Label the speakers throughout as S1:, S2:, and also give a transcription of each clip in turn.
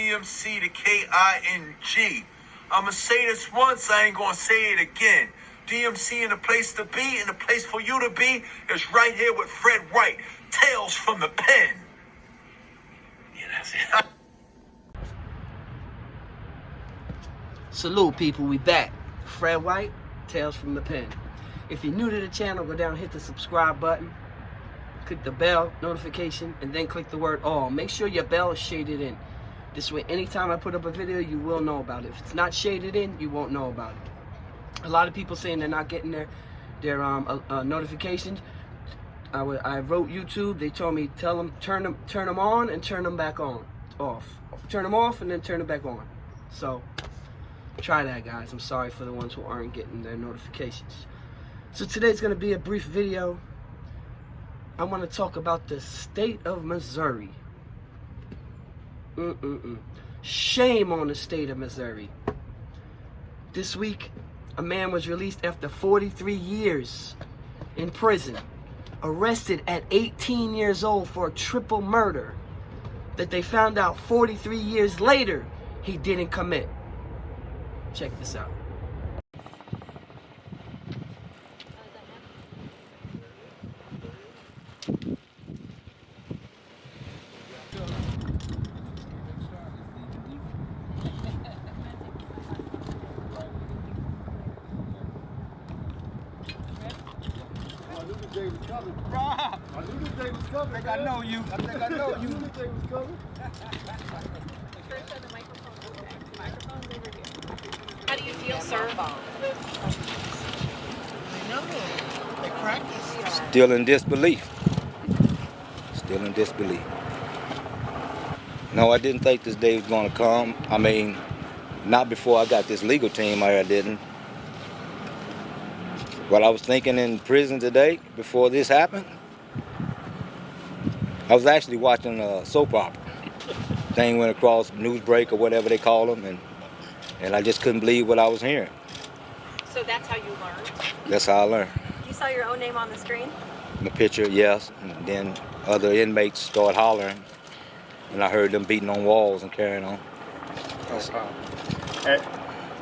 S1: DMC to KING. I'ma say this once, I ain't gonna say it again. DMC in the place to be, and the place for you to be is right here with Fred White. Tales from the pen. Yeah, that's it.
S2: Salute, people, we back. Fred White, Tales from the Pen. If you're new to the channel, go down and hit the subscribe button. Click the bell notification, and then click the word all. Make sure your bell is shaded in. This way, anytime I put up a video, you will know about it. If it's not shaded in, you won't know about it. A lot of people saying they're not getting their notifications. I wrote YouTube. They told me tell them turn them on and turn them back on, off. Turn them off and then turn them back on. So try that, guys. I'm sorry for the ones who aren't getting their notifications. So today's gonna be a brief video. I want to talk about the state of Missouri. Shame on the state of Missouri. This week, a man was released after 43 years in prison, arrested at 18 years old for a triple murder that they found out 43 years later he didn't commit. Check this out.
S3: Rob! I knew this day was coming. I think I know you. I think I know you. I knew this day was coming.
S4: How do you feel, sir?
S3: I know. They practice.
S5: Still in disbelief. Still in disbelief. No, I didn't think this day was going to come. I mean, not before I got this legal team. I didn't. What I was thinking in prison today, before this happened, I was actually watching a soap opera. Thing went across news break or whatever they call them, and I just couldn't believe what I was hearing.
S4: So that's how you learned?
S5: That's how I learned.
S4: You saw your own name on the screen?
S5: The picture, yes, and then other inmates started hollering, and I heard them beating on walls and carrying on.
S6: Oh, wow. Hey,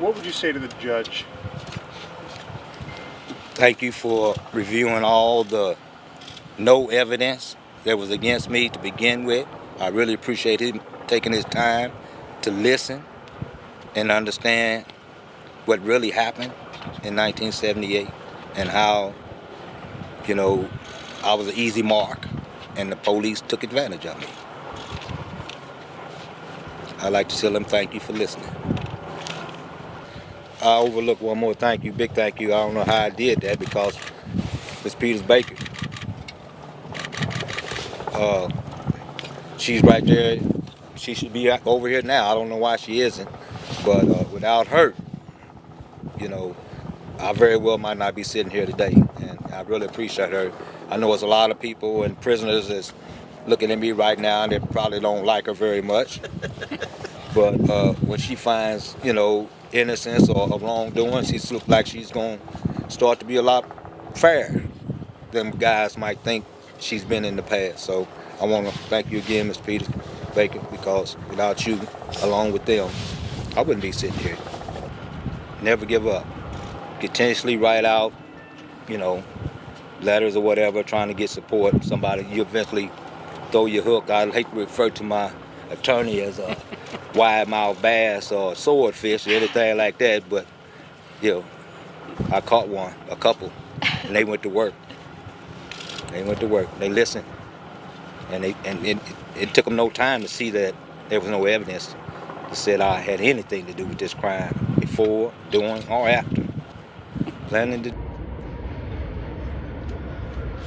S6: what would you say to the judge?
S5: Thank you for reviewing all the no evidence that was against me to begin with. I really appreciate him taking his time to listen and understand what really happened in 1978 and how, you know, I was an easy mark and the police took advantage of me. I'd like to tell them thank you for listening. I overlooked one more thank you, big thank you. I don't know how I did that because Miss Peters Baker. She's right there. She should be over here now. I don't know why she isn't. But without her, you know, I very well might not be sitting here today. And I really appreciate her. I know there's a lot of people and prisoners that's looking at me right now and they probably don't like her very much. But when she finds, you know, innocence or wrongdoing, she looks like she's going to start to be a lot fairer than guys might think she's been in the past. So I want to thank you again, Ms. Peters Baker, because without you, along with them, I wouldn't be sitting here. Never give up. Continuously write out, you know, letters or whatever, trying to get support. Somebody, you eventually throw your hook. I hate to refer to my attorney as a wide-mouthed bass or swordfish or anything like that, but you know, I caught one, a couple, and they went to work. They went to work. They listened, and it took them no time to see that there was no evidence that said I had anything to do with this crime before, during, or after. Planning to.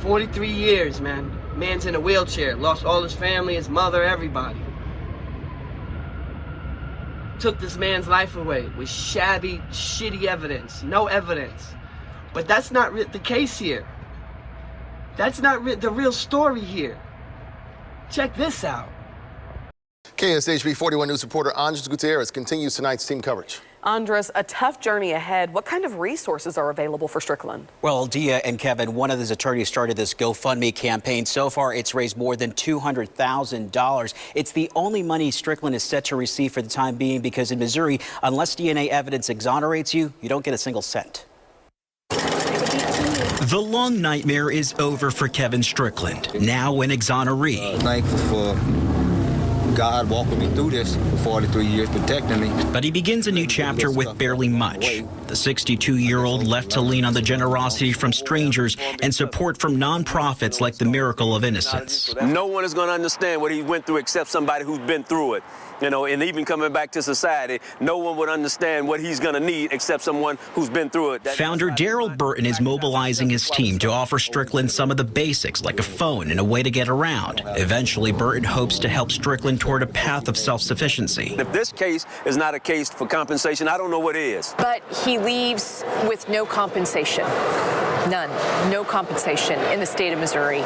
S2: 43 years, man. Man's in a wheelchair, lost all his family, his mother, everybody. Took this man's life away with shabby, shitty evidence, no evidence. But that's not the case here. That's not the real story here. Check this out.
S7: KSHB 41 News reporter Andres Gutierrez continues tonight's team coverage. Andres, a tough journey ahead. What kind of resources are available for Strickland?
S8: Well, Dia and Kevin, one of his attorneys started this GoFundMe campaign. So far, it's raised more than $200,000. It's the only money Strickland is set to receive for the time being because in Missouri, unless DNA evidence exonerates you, you don't get a single cent.
S9: The long nightmare is over for Kevin Strickland, now an exoneree.
S5: Thankful for God walking me through this for 43 years, protecting me.
S9: But he begins a new chapter with barely much. The 62-year-old left to lean on the generosity from strangers and support from nonprofits like the Miracle of Innocence.
S10: No one is going to understand what he went through except somebody who's been through it. You know, and even coming back to society, no one would understand what he's going to need except someone who's been through it.
S9: Founder Daryl Burton is mobilizing his team to offer Strickland some of the basics like a phone and a way to get around. Eventually, Burton hopes to help Strickland toward a path of self-sufficiency.
S10: If this case is not a case for compensation, I don't know what is.
S7: But he leaves with no compensation. None. No compensation in the state of Missouri.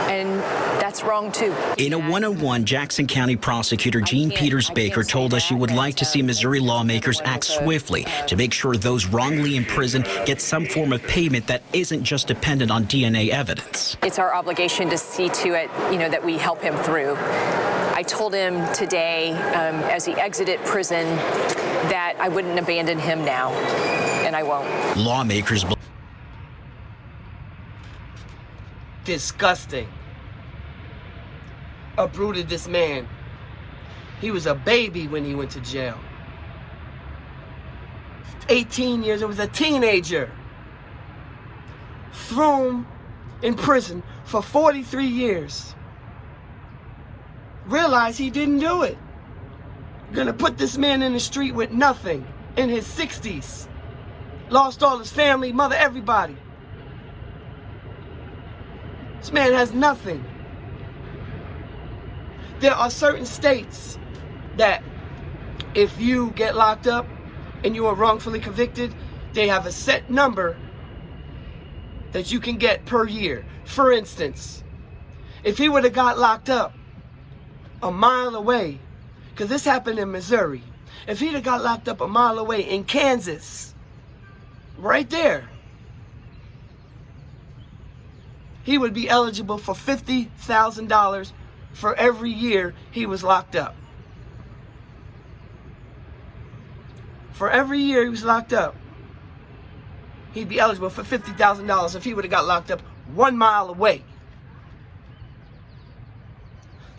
S7: And that's wrong, too.
S9: In a one-on-one, Jackson County prosecutor Jean Peters Baker told us she would like to see Missouri lawmakers act swiftly to make sure those wrongly imprisoned get some form of payment that isn't just dependent on DNA evidence.
S7: It's our obligation to see to it, that we help him through. I told him today, as he exited prison, that I wouldn't abandon him now, and I won't.
S9: Lawmakers
S2: Disgusting. Uprooted this man. He was a baby when he went to jail. 18 years, it was a teenager. Threw him in prison for 43 years. Realized he didn't do it. Gonna put this man in the street with nothing in his 60s. Lost all his family, mother, everybody. This man has nothing. There are certain states that if you get locked up and you are wrongfully convicted, they have a set number that you can get per year. For instance, if he would have got locked up a mile away, because this happened in Missouri, if he'd have got locked up a mile away in Kansas, right there, he would be eligible for $50,000 for every year he was locked up. For every year he was locked up, he'd be eligible for $50,000 if he would have got locked up 1 mile away.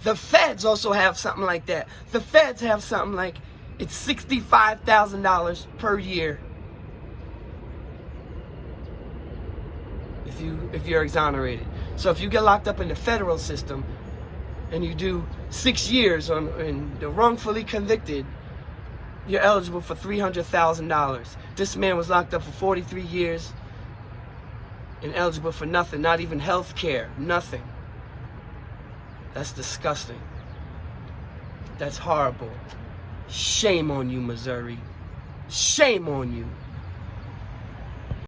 S2: The feds also have something like that. The feds have something like it's $65,000 per year if you're exonerated. So if you get locked up in the federal system and you do 6 years in the wrongfully convicted, you're eligible for $300,000. This man was locked up for 43 years and eligible for nothing, not even health care, nothing. That's disgusting. That's horrible. Shame on you, Missouri. Shame on you.